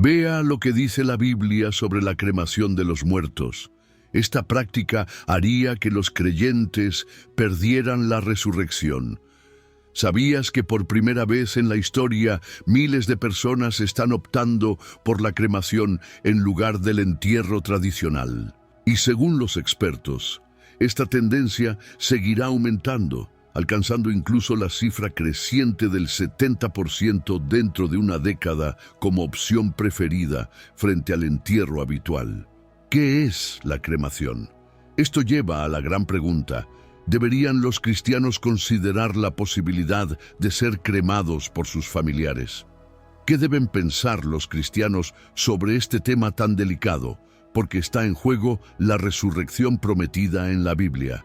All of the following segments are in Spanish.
Vea lo que dice la Biblia sobre la cremación de los muertos. Esta práctica haría que los creyentes perdieran la resurrección. ¿Sabías que por primera vez en la historia miles de personas están optando por la cremación en lugar del entierro tradicional? Y según los expertos, esta tendencia seguirá aumentando, alcanzando incluso la cifra creciente del 70% dentro de una década como opción preferida frente al entierro habitual. ¿Qué es la cremación? Esto lleva a la gran pregunta: ¿deberían los cristianos considerar la posibilidad de ser cremados por sus familiares? ¿Qué deben pensar los cristianos sobre este tema tan delicado? Porque está en juego la resurrección prometida en la Biblia.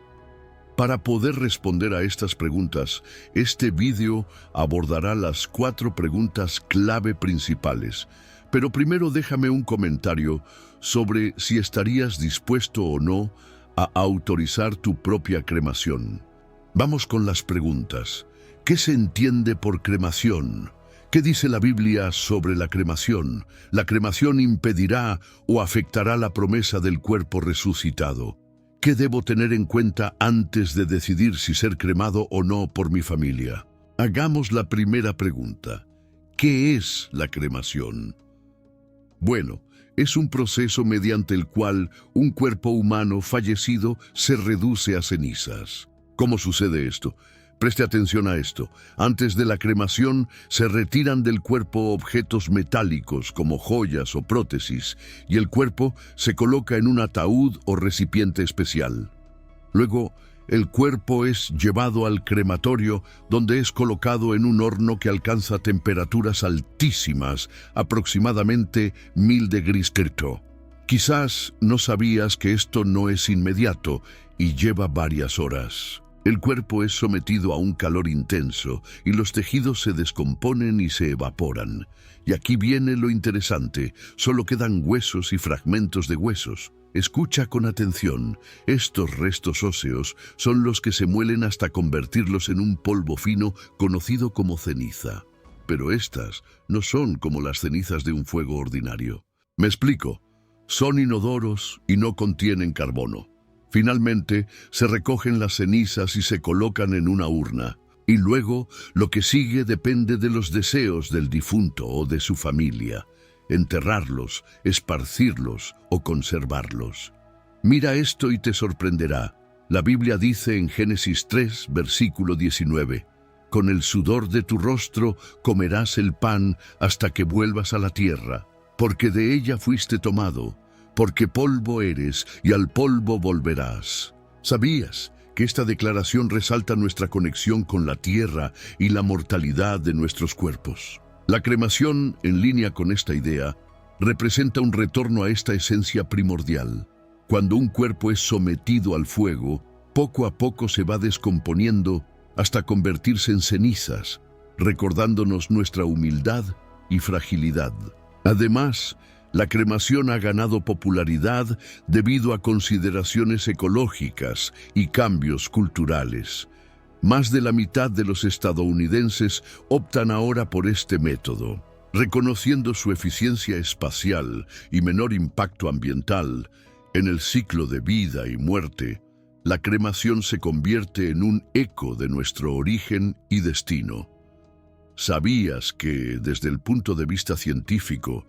Para poder responder a estas preguntas, este vídeo abordará las 4 preguntas clave principales. Pero primero déjame un comentario sobre si estarías dispuesto o no a autorizar tu propia cremación. Vamos con las preguntas. ¿Qué se entiende por cremación? ¿Qué dice la Biblia sobre la cremación? ¿La cremación impedirá o afectará la promesa del cuerpo resucitado? ¿Qué debo tener en cuenta antes de decidir si ser cremado o no por mi familia? Hagamos la primera pregunta. ¿Qué es la cremación? Bueno, es un proceso mediante el cual un cuerpo humano fallecido se reduce a cenizas. ¿Cómo sucede esto? Preste atención a esto. Antes de la cremación, se retiran del cuerpo objetos metálicos como joyas o prótesis, y el cuerpo se coloca en un ataúd o recipiente especial. Luego, el cuerpo es llevado al crematorio, donde es colocado en un horno que alcanza temperaturas altísimas, aproximadamente 1000 degrees Celsius. Quizás no sabías que esto no es inmediato y lleva varias horas. El cuerpo es sometido a un calor intenso y los tejidos se descomponen y se evaporan. Y aquí viene lo interesante: solo quedan huesos y fragmentos de huesos. Escucha con atención. Estos restos óseos son los que se muelen hasta convertirlos en un polvo fino conocido como ceniza. Pero estas no son como las cenizas de un fuego ordinario. Me explico. Son inodoros y no contienen carbono. Finalmente, se recogen las cenizas y se colocan en una urna. Y luego, lo que sigue depende de los deseos del difunto o de su familia: enterrarlos, esparcirlos o conservarlos. Mira esto y te sorprenderá. La Biblia dice en Génesis 3, versículo 19, «Con el sudor de tu rostro comerás el pan hasta que vuelvas a la tierra, porque de ella fuiste tomado, porque polvo eres y al polvo volverás». ¿Sabías que esta declaración resalta nuestra conexión con la tierra y la mortalidad de nuestros cuerpos? La cremación, en línea con esta idea, representa un retorno a esta esencia primordial. Cuando un cuerpo es sometido al fuego, poco a poco se va descomponiendo hasta convertirse en cenizas, recordándonos nuestra humildad y fragilidad. Además, la cremación ha ganado popularidad debido a consideraciones ecológicas y cambios culturales. Más de la mitad de los estadounidenses optan ahora por este método. Reconociendo su eficiencia espacial y menor impacto ambiental en el ciclo de vida y muerte, la cremación se convierte en un eco de nuestro origen y destino. ¿Sabías que, desde el punto de vista científico,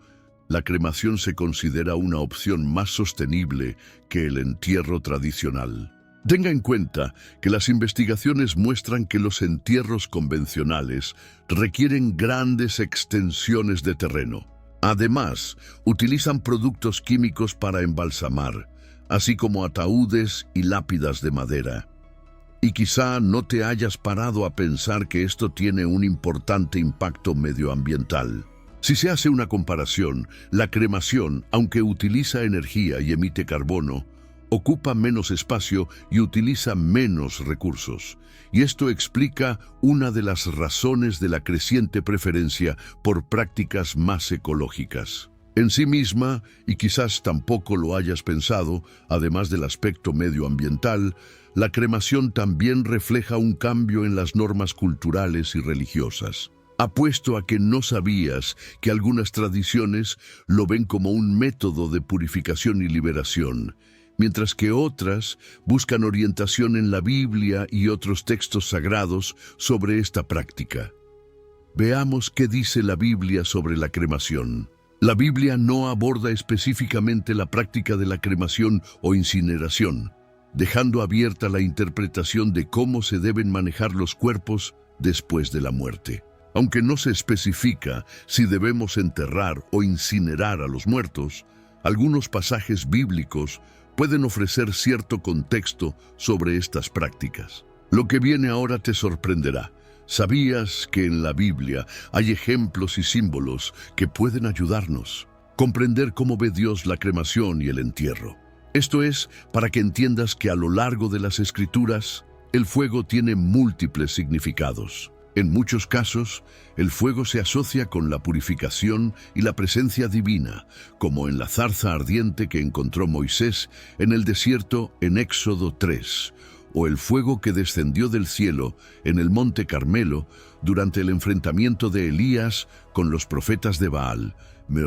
la cremación se considera una opción más sostenible que el entierro tradicional? Tenga en cuenta que las investigaciones muestran que los entierros convencionales requieren grandes extensiones de terreno. Además, utilizan productos químicos para embalsamar, así como ataúdes y lápidas de madera. Y quizá no te hayas parado a pensar que esto tiene un importante impacto medioambiental. Si se hace una comparación, la cremación, aunque utiliza energía y emite carbono, ocupa menos espacio y utiliza menos recursos. Y esto explica una de las razones de la creciente preferencia por prácticas más ecológicas. En sí misma, y quizás tampoco lo hayas pensado, además del aspecto medioambiental, la cremación también refleja un cambio en las normas culturales y religiosas. Apuesto a que no sabías que algunas tradiciones lo ven como un método de purificación y liberación, mientras que otras buscan orientación en la Biblia y otros textos sagrados sobre esta práctica. Veamos qué dice la Biblia sobre la cremación. La Biblia no aborda específicamente la práctica de la cremación o incineración, dejando abierta la interpretación de cómo se deben manejar los cuerpos después de la muerte. Aunque no se especifica si debemos enterrar o incinerar a los muertos, algunos pasajes bíblicos pueden ofrecer cierto contexto sobre estas prácticas. Lo que viene ahora te sorprenderá. ¿Sabías que en la Biblia hay ejemplos y símbolos que pueden ayudarnos a comprender cómo ve Dios la cremación y el entierro? Esto es para que entiendas que a lo largo de las Escrituras, el fuego tiene múltiples significados. En muchos casos, el fuego se asocia con la purificación y la presencia divina, como en la zarza ardiente que encontró Moisés en el desierto en Éxodo 3, o el fuego que descendió del cielo en el monte Carmelo durante el enfrentamiento de Elías con los profetas de Baal,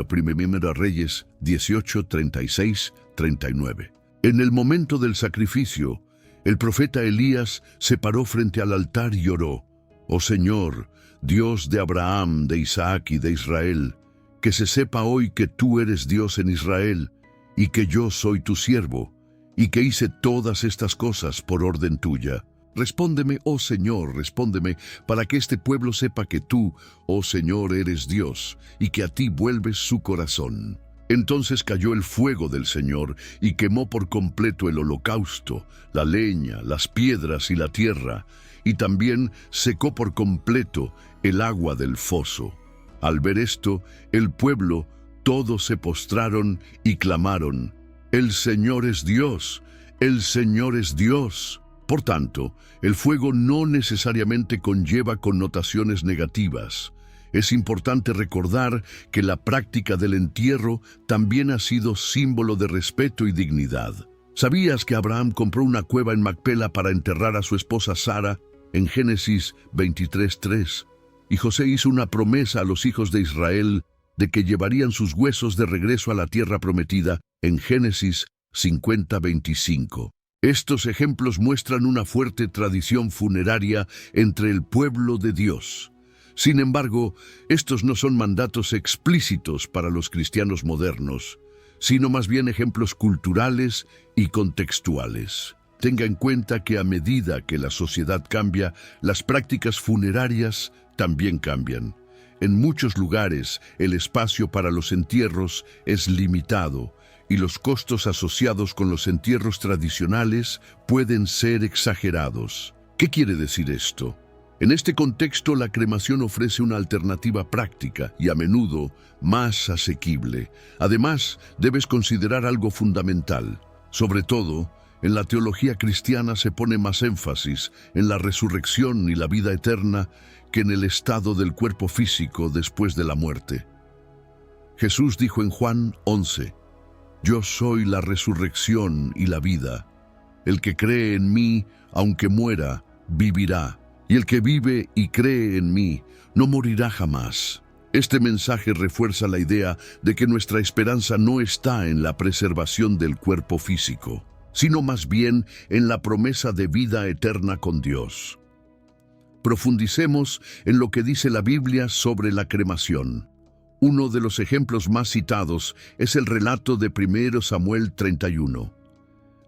Primera Reyes 18, 36, 39. En el momento del sacrificio, el profeta Elías se paró frente al altar y oró: «Oh Señor, Dios de Abraham, de Isaac y de Israel, que se sepa hoy que tú eres Dios en Israel, y que yo soy tu siervo, y que hice todas estas cosas por orden tuya. Respóndeme, oh Señor, respóndeme, para que este pueblo sepa que tú, oh Señor, eres Dios, y que a ti vuelves su corazón». Entonces cayó el fuego del Señor y quemó por completo el holocausto, la leña, las piedras y la tierra, y también secó por completo el agua del foso. Al ver esto, el pueblo, todos se postraron y clamaron: «El Señor es Dios, el Señor es Dios». Por tanto, el fuego no necesariamente conlleva connotaciones negativas. Es importante recordar que la práctica del entierro también ha sido símbolo de respeto y dignidad. ¿Sabías que Abraham compró una cueva en Macpela para enterrar a su esposa Sara en Génesis 23:3? Y José hizo una promesa a los hijos de Israel de que llevarían sus huesos de regreso a la tierra prometida en Génesis 50:25. Estos ejemplos muestran una fuerte tradición funeraria entre el pueblo de Dios. Sin embargo, estos no son mandatos explícitos para los cristianos modernos, sino más bien ejemplos culturales y contextuales. Tenga en cuenta que a medida que la sociedad cambia, las prácticas funerarias también cambian. En muchos lugares, el espacio para los entierros es limitado y los costos asociados con los entierros tradicionales pueden ser exagerados. ¿Qué quiere decir esto? En este contexto, la cremación ofrece una alternativa práctica y a menudo más asequible. Además, debes considerar algo fundamental. Sobre todo, en la teología cristiana se pone más énfasis en la resurrección y la vida eterna que en el estado del cuerpo físico después de la muerte. Jesús dijo en Juan 11: «Yo soy la resurrección y la vida. El que cree en mí, aunque muera, vivirá. Y el que vive y cree en mí, no morirá jamás». Este mensaje refuerza la idea de que nuestra esperanza no está en la preservación del cuerpo físico, sino más bien en la promesa de vida eterna con Dios. Profundicemos en lo que dice la Biblia sobre la cremación. Uno de los ejemplos más citados es el relato de 1 Samuel 31.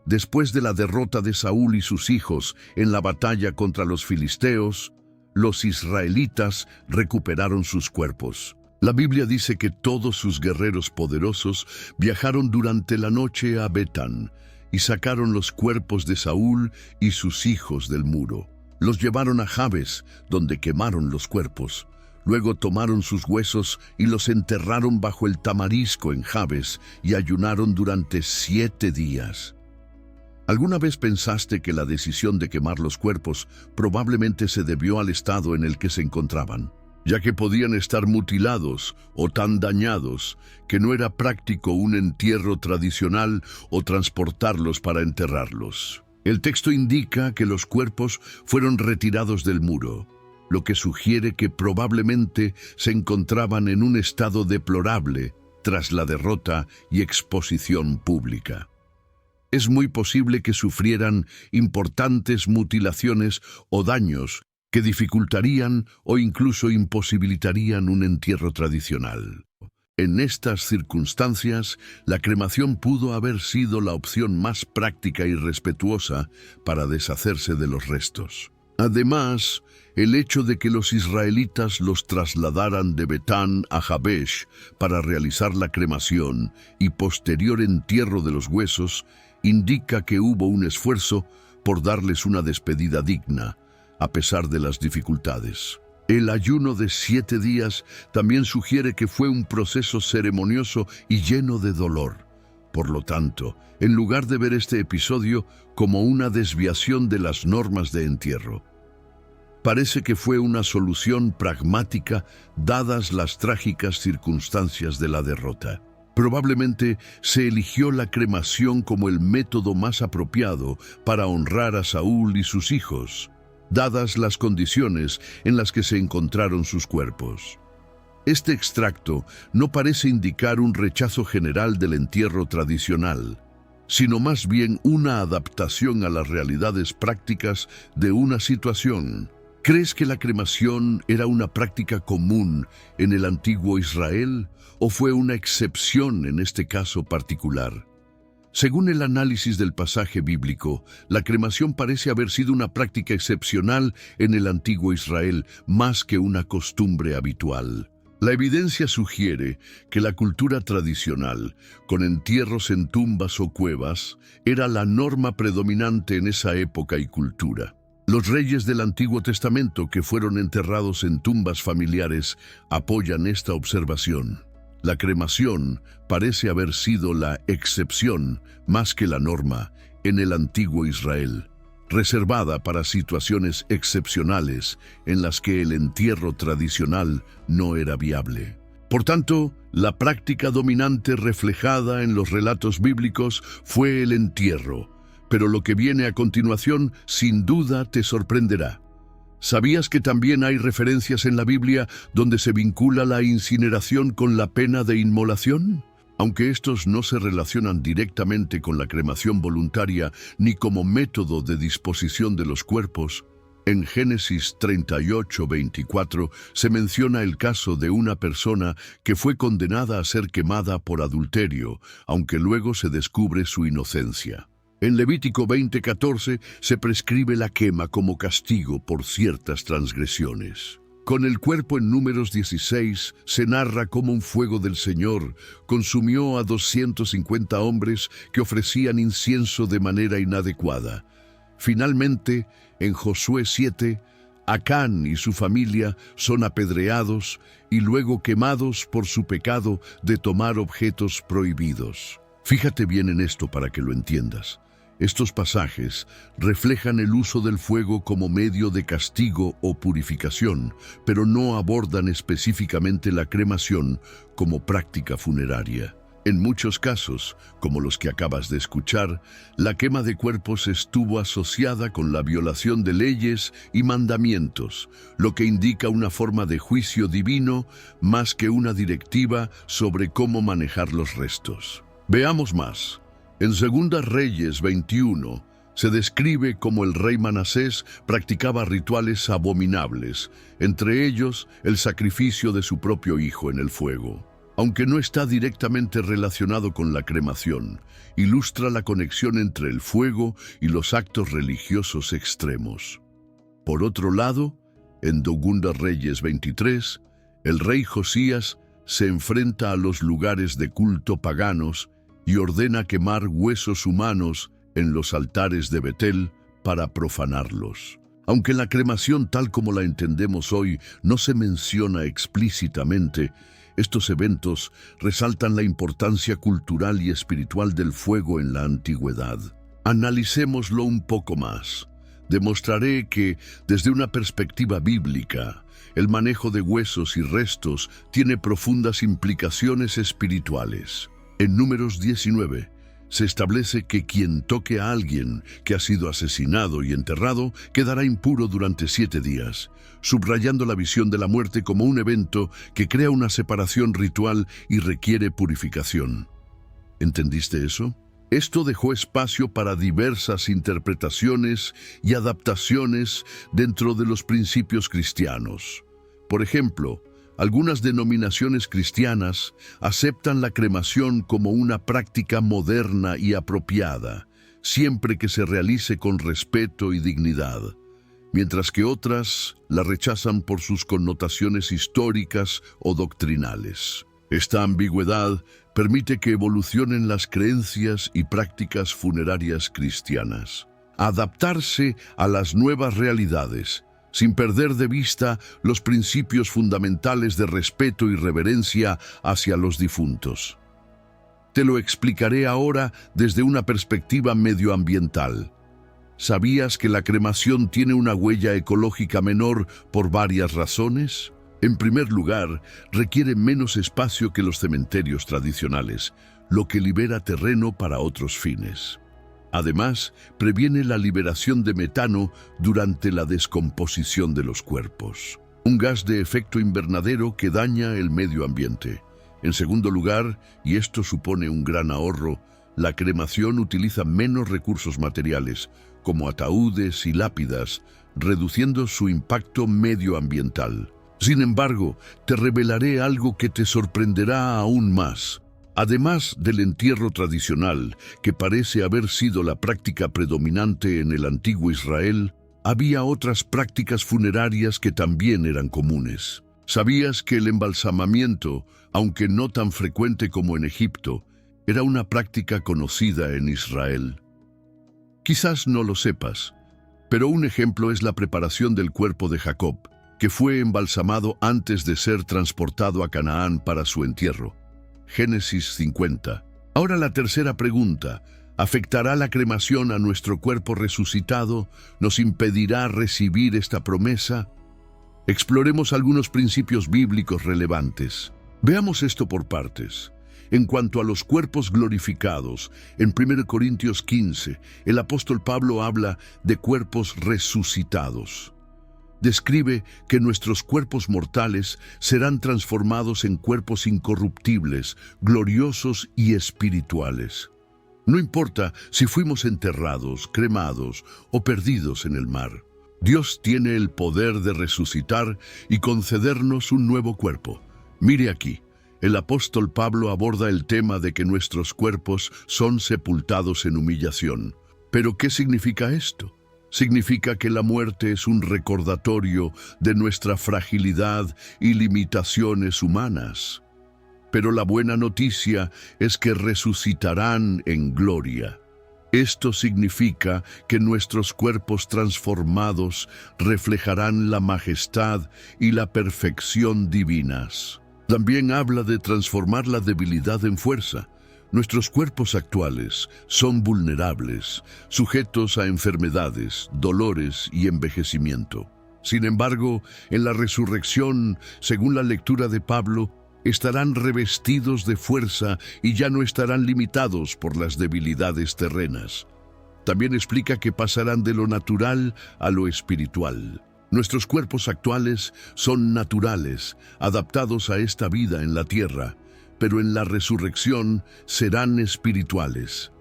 Después de la derrota de Saúl y sus hijos en la batalla contra los filisteos, los israelitas recuperaron sus cuerpos. La Biblia dice que todos sus guerreros poderosos viajaron durante la noche a Betán y sacaron los cuerpos de Saúl y sus hijos del muro. Los llevaron a Jabes, donde quemaron los cuerpos. Luego tomaron sus huesos y los enterraron bajo el tamarisco en Jabes y ayunaron durante 7 días. ¿Alguna vez pensaste que la decisión de quemar los cuerpos probablemente se debió al estado en el que se encontraban, ya que podían estar mutilados o tan dañados que no era práctico un entierro tradicional o transportarlos para enterrarlos? El texto indica que los cuerpos fueron retirados del muro. lo que sugiere que probablemente se encontraban en un estado deplorable tras la derrota y exposición pública. Es muy posible que sufrieran importantes mutilaciones o daños que dificultarían o incluso imposibilitarían un entierro tradicional. En estas circunstancias, la cremación pudo haber sido la opción más práctica y respetuosa para deshacerse de los restos. Además, el hecho de que los israelitas los trasladaran de Betán a Jabesh para realizar la cremación y posterior entierro de los huesos indica que hubo un esfuerzo por darles una despedida digna, a pesar de las dificultades. El ayuno de 7 días también sugiere que fue un proceso ceremonioso y lleno de dolor. Por lo tanto, en lugar de ver este episodio como una desviación de las normas de entierro, parece que fue una solución pragmática dadas las trágicas circunstancias de la derrota. Probablemente se eligió la cremación como el método más apropiado para honrar a Saúl y sus hijos, dadas las condiciones en las que se encontraron sus cuerpos. Este extracto no parece indicar un rechazo general del entierro tradicional, sino más bien una adaptación a las realidades prácticas de una situación. ¿Crees que la cremación era una práctica común en el antiguo Israel o fue una excepción en este caso particular? Según el análisis del pasaje bíblico, la cremación parece haber sido una práctica excepcional en el antiguo Israel, más que una costumbre habitual. La evidencia sugiere que la cultura tradicional, con entierros en tumbas o cuevas, era la norma predominante en esa época y cultura. Los reyes del Antiguo Testamento que fueron enterrados en tumbas familiares apoyan esta observación. La cremación parece haber sido la excepción más que la norma en el antiguo Israel, reservada para situaciones excepcionales en las que el entierro tradicional no era viable. Por tanto, la práctica dominante reflejada en los relatos bíblicos fue el entierro, pero lo que viene a continuación sin duda te sorprenderá. ¿Sabías que también hay referencias en la Biblia donde se vincula la incineración con la pena de inmolación? Aunque estos no se relacionan directamente con la cremación voluntaria ni como método de disposición de los cuerpos, en Génesis 38:24 se menciona el caso de una persona que fue condenada a ser quemada por adulterio, aunque luego se descubre su inocencia. En Levítico 20:14 se prescribe la quema como castigo por ciertas transgresiones. Con el cuerpo en Números 16 se narra cómo un fuego del Señor consumió a 250 hombres que ofrecían incienso de manera inadecuada. Finalmente, en Josué 7, Acán y su familia son apedreados y luego quemados por su pecado de tomar objetos prohibidos. Fíjate bien en esto para que lo entiendas. Estos pasajes reflejan el uso del fuego como medio de castigo o purificación, pero no abordan específicamente la cremación como práctica funeraria. En muchos casos, como los que acabas de escuchar, la quema de cuerpos estuvo asociada con la violación de leyes y mandamientos, lo que indica una forma de juicio divino más que una directiva sobre cómo manejar los restos. Veamos más. En 2 Reyes 21 se describe cómo el rey Manasés practicaba rituales abominables, entre ellos el sacrificio de su propio hijo en el fuego. Aunque no está directamente relacionado con la cremación, ilustra la conexión entre el fuego y los actos religiosos extremos. Por otro lado, en 2 Reyes 23, el rey Josías se enfrenta a los lugares de culto paganos y ordena quemar huesos humanos en los altares de Betel para profanarlos. Aunque la cremación tal como la entendemos hoy no se menciona explícitamente, estos eventos resaltan la importancia cultural y espiritual del fuego en la antigüedad. Analicémoslo un poco más. Demostraré que, desde una perspectiva bíblica, el manejo de huesos y restos tiene profundas implicaciones espirituales. En Números 19, Se establece que quien toque a alguien que ha sido asesinado y enterrado quedará impuro durante 7 días, subrayando la visión de la muerte como un evento que crea una separación ritual y requiere purificación. ¿Entendiste eso? Esto dejó espacio para diversas interpretaciones y adaptaciones dentro de los principios cristianos. Por ejemplo, algunas denominaciones cristianas aceptan la cremación como una práctica moderna y apropiada, siempre que se realice con respeto y dignidad, mientras que otras la rechazan por sus connotaciones históricas o doctrinales. Esta ambigüedad permite que evolucionen las creencias y prácticas funerarias cristianas, adaptarse a las nuevas realidades, sin perder de vista los principios fundamentales de respeto y reverencia hacia los difuntos. Te lo explicaré ahora desde una perspectiva medioambiental. ¿Sabías que la cremación tiene una huella ecológica menor por varias razones? En primer lugar, requiere menos espacio que los cementerios tradicionales, lo que libera terreno para otros fines. Además, previene la liberación de metano durante la descomposición de los cuerpos, un gas de efecto invernadero que daña el medio ambiente. En segundo lugar, y esto supone un gran ahorro, la cremación utiliza menos recursos materiales, como ataúdes y lápidas, reduciendo su impacto medioambiental. Sin embargo, te revelaré algo que te sorprenderá aún más. Además del entierro tradicional, que parece haber sido la práctica predominante en el antiguo Israel, había otras prácticas funerarias que también eran comunes. ¿Sabías que el embalsamamiento, aunque no tan frecuente como en Egipto, era una práctica conocida en Israel? Quizás no lo sepas, pero un ejemplo es la preparación del cuerpo de Jacob, que fue embalsamado antes de ser transportado a Canaán para su entierro. Génesis 50. Ahora la tercera pregunta: ¿afectará la cremación a nuestro cuerpo resucitado? ¿Nos impedirá recibir esta promesa? Exploremos algunos principios bíblicos relevantes. Veamos esto por partes. En cuanto a los cuerpos glorificados, en 1 Corintios 15, el apóstol Pablo habla de cuerpos resucitados. Describe que nuestros cuerpos mortales serán transformados en cuerpos incorruptibles, gloriosos y espirituales. No importa si fuimos enterrados, cremados o perdidos en el mar. Dios tiene el poder de resucitar y concedernos un nuevo cuerpo. Mire aquí, el apóstol Pablo aborda el tema de que nuestros cuerpos son sepultados en humillación. ¿Pero qué significa esto? Significa que la muerte es un recordatorio de nuestra fragilidad y limitaciones humanas. Pero la buena noticia es que resucitarán en gloria. Esto significa que nuestros cuerpos transformados reflejarán la majestad y la perfección divinas. También habla de transformar la debilidad en fuerza. Nuestros cuerpos actuales son vulnerables, sujetos a enfermedades, dolores y envejecimiento. Sin embargo, en la resurrección, según la lectura de Pablo, estarán revestidos de fuerza y ya no estarán limitados por las debilidades terrenas. También explica que pasarán de lo natural a lo espiritual. Nuestros cuerpos actuales son naturales, adaptados a esta vida en la tierra, pero en la resurrección serán espirituales.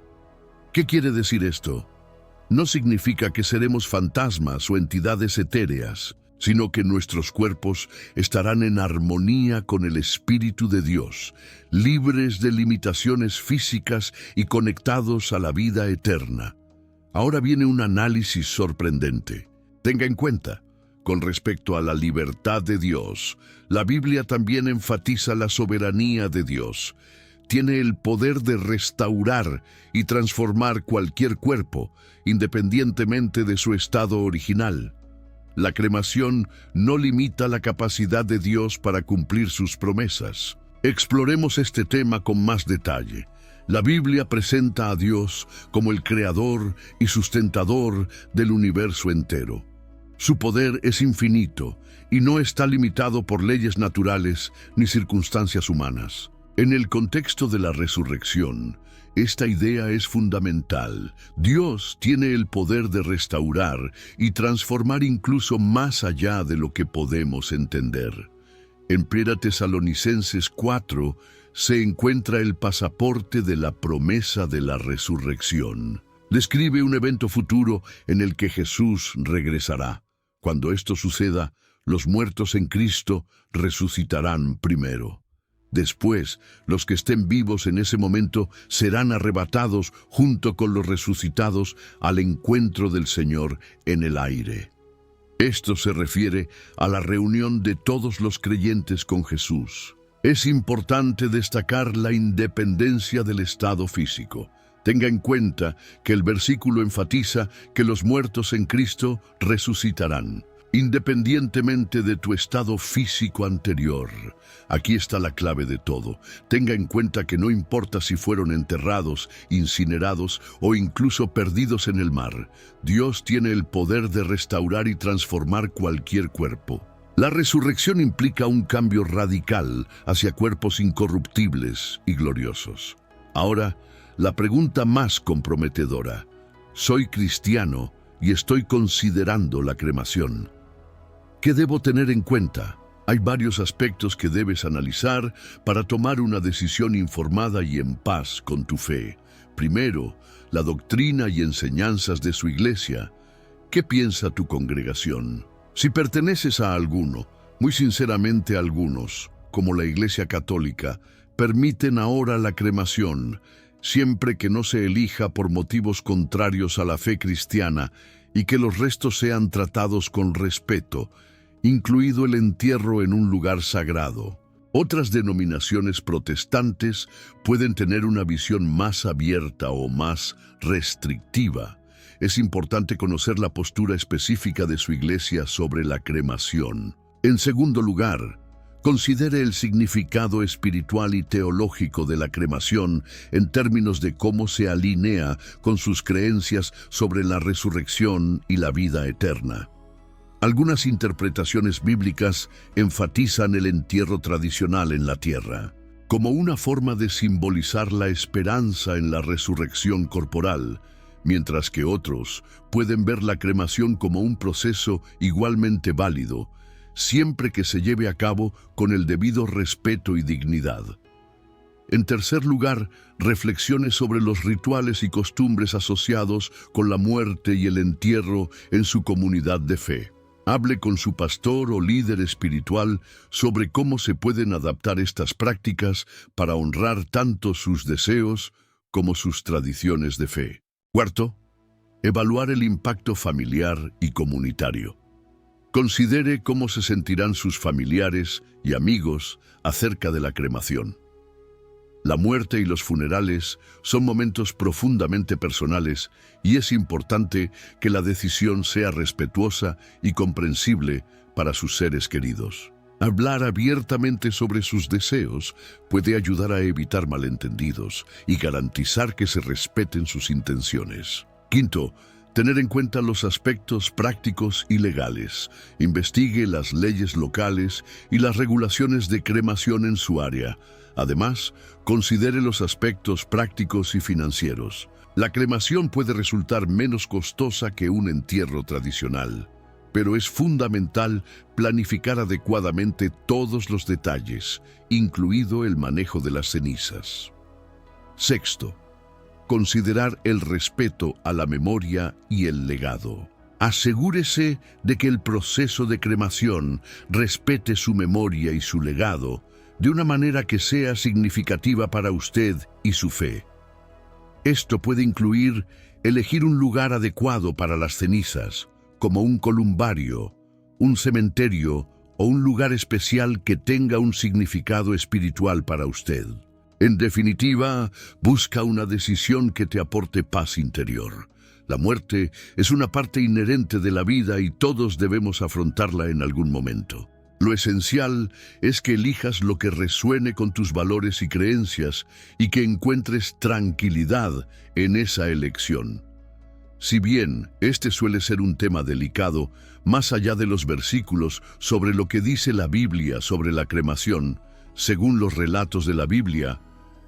¿Qué quiere decir esto? No significa que seremos fantasmas o entidades etéreas, sino que nuestros cuerpos estarán en armonía con el Espíritu de Dios, libres de limitaciones físicas y conectados a la vida eterna. Ahora viene un análisis sorprendente. Tenga en cuenta, con respecto a la libertad de Dios, la Biblia también enfatiza la soberanía de Dios. Tiene el poder de restaurar y transformar cualquier cuerpo, independientemente de su estado original. La cremación no limita la capacidad de Dios para cumplir sus promesas. Exploremos este tema con más detalle. La Biblia presenta a Dios como el creador y sustentador del universo entero. Su poder es infinito y no está limitado por leyes naturales ni circunstancias humanas. En el contexto de la resurrección, esta idea es fundamental. Dios tiene el poder de restaurar y transformar incluso más allá de lo que podemos entender. En 1 Tesalonicenses 4 se encuentra el pasaporte de la promesa de la resurrección. Describe un evento futuro en el que Jesús regresará. Cuando esto suceda, los muertos en Cristo resucitarán primero. Después, los que estén vivos en ese momento serán arrebatados junto con los resucitados al encuentro del Señor en el aire. Esto se refiere a la reunión de todos los creyentes con Jesús. Es importante destacar la independencia del estado físico. Tenga en cuenta que el versículo enfatiza que los muertos en Cristo resucitarán, independientemente de tu estado físico anterior. Aquí está la clave de todo. Tenga en cuenta que no importa si fueron enterrados, incinerados o incluso perdidos en el mar, Dios tiene el poder de restaurar y transformar cualquier cuerpo. La resurrección implica un cambio radical hacia cuerpos incorruptibles y gloriosos. Ahora, la pregunta más comprometedora. Soy cristiano y estoy considerando la cremación. ¿Qué debo tener en cuenta? Hay varios aspectos que debes analizar para tomar una decisión informada y en paz con tu fe. Primero, la doctrina y enseñanzas de su iglesia. ¿Qué piensa tu congregación? Si perteneces a alguno, muy sinceramente algunos, como la Iglesia Católica, permiten ahora la cremación, siempre que no se elija por motivos contrarios a la fe cristiana y que los restos sean tratados con respeto, incluido el entierro en un lugar sagrado. Otras denominaciones protestantes pueden tener una visión más abierta o más restrictiva. Es importante conocer la postura específica de su iglesia sobre la cremación. En segundo lugar, considere el significado espiritual y teológico de la cremación en términos de cómo se alinea con sus creencias sobre la resurrección y la vida eterna. Algunas interpretaciones bíblicas enfatizan el entierro tradicional en la tierra, como una forma de simbolizar la esperanza en la resurrección corporal, mientras que otros pueden ver la cremación como un proceso igualmente válido, siempre que se lleve a cabo con el debido respeto y dignidad. En tercer lugar, reflexione sobre los rituales y costumbres asociados con la muerte y el entierro en su comunidad de fe. Hable con su pastor o líder espiritual sobre cómo se pueden adaptar estas prácticas para honrar tanto sus deseos como sus tradiciones de fe. Cuarto, evaluar el impacto familiar y comunitario. Considere cómo se sentirán sus familiares y amigos acerca de la cremación. La muerte y los funerales son momentos profundamente personales y es importante que la decisión sea respetuosa y comprensible para sus seres queridos. Hablar abiertamente sobre sus deseos puede ayudar a evitar malentendidos y garantizar que se respeten sus intenciones. Quinto, tener en cuenta los aspectos prácticos y legales. Investigue las leyes locales y las regulaciones de cremación en su área. Además, considere los aspectos prácticos y financieros. La cremación puede resultar menos costosa que un entierro tradicional, pero es fundamental planificar adecuadamente todos los detalles, incluido el manejo de las cenizas. Sexto, considerar el respeto a la memoria y el legado. Asegúrese de que el proceso de cremación respete su memoria y su legado de una manera que sea significativa para usted y su fe. Esto puede incluir elegir un lugar adecuado para las cenizas, como un columbario, un cementerio o un lugar especial que tenga un significado espiritual para usted. En definitiva, busca una decisión que te aporte paz interior. La muerte es una parte inherente de la vida y todos debemos afrontarla en algún momento. Lo esencial es que elijas lo que resuene con tus valores y creencias y que encuentres tranquilidad en esa elección. Si bien este suele ser un tema delicado, más allá de los versículos sobre lo que dice la Biblia sobre la cremación, según los relatos de la Biblia,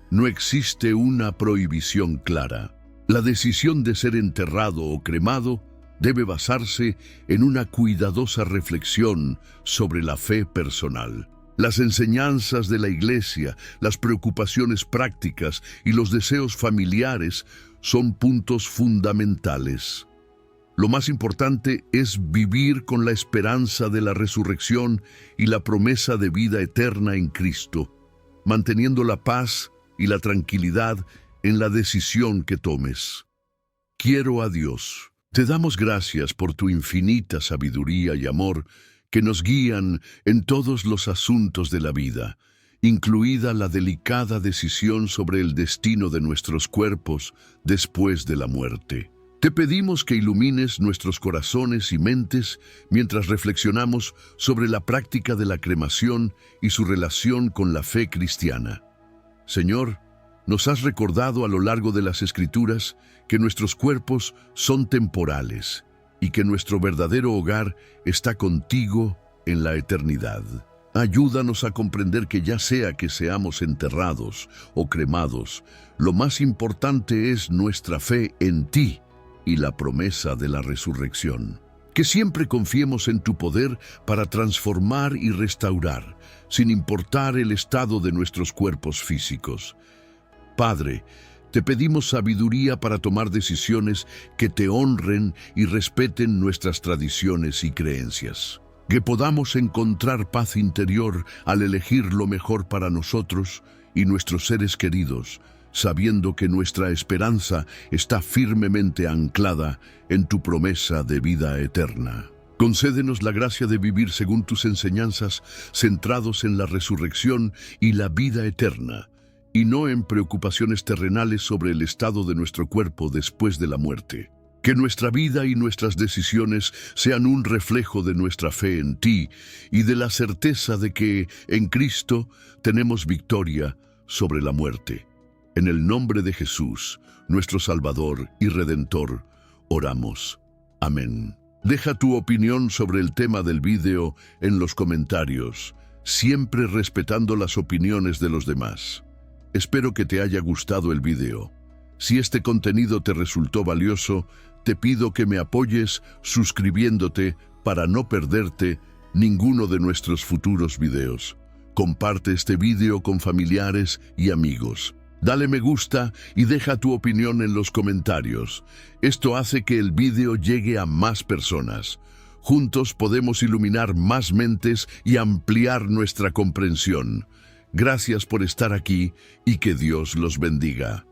no existe una prohibición clara. La decisión de ser enterrado o cremado debe basarse en una cuidadosa reflexión sobre la fe personal. Las enseñanzas de la Iglesia, las preocupaciones prácticas y los deseos familiares son puntos fundamentales. Lo más importante es vivir con la esperanza de la resurrección y la promesa de vida eterna en Cristo, manteniendo la paz y la tranquilidad en la decisión que tomes. Quiero a Dios. Te damos gracias por tu infinita sabiduría y amor que nos guían en todos los asuntos de la vida, incluida la delicada decisión sobre el destino de nuestros cuerpos después de la muerte. Te pedimos que ilumines nuestros corazones y mentes mientras reflexionamos sobre la práctica de la cremación y su relación con la fe cristiana. Señor, nos has recordado a lo largo de las Escrituras que nuestros cuerpos son temporales y que nuestro verdadero hogar está contigo en la eternidad. Ayúdanos a comprender que ya sea que seamos enterrados o cremados, lo más importante es nuestra fe en ti y la promesa de la resurrección. Que siempre confiemos en tu poder para transformar y restaurar, sin importar el estado de nuestros cuerpos físicos. Padre, te pedimos sabiduría para tomar decisiones que te honren y respeten nuestras tradiciones y creencias. Que podamos encontrar paz interior al elegir lo mejor para nosotros y nuestros seres queridos, sabiendo que nuestra esperanza está firmemente anclada en tu promesa de vida eterna. Concédenos la gracia de vivir según tus enseñanzas, centrados en la resurrección y la vida eterna, y no en preocupaciones terrenales sobre el estado de nuestro cuerpo después de la muerte. Que nuestra vida y nuestras decisiones sean un reflejo de nuestra fe en ti y de la certeza de que en Cristo tenemos victoria sobre la muerte. En el nombre de Jesús, nuestro Salvador y Redentor, oramos. Amén. Deja tu opinión sobre el tema del video en los comentarios, siempre respetando las opiniones de los demás. Espero que te haya gustado el video. Si este contenido te resultó valioso, te pido que me apoyes suscribiéndote para no perderte ninguno de nuestros futuros videos. Comparte este video con familiares y amigos. Dale me gusta y deja tu opinión en los comentarios. Esto hace que el video llegue a más personas. Juntos podemos iluminar más mentes y ampliar nuestra comprensión. Gracias por estar aquí y que Dios los bendiga.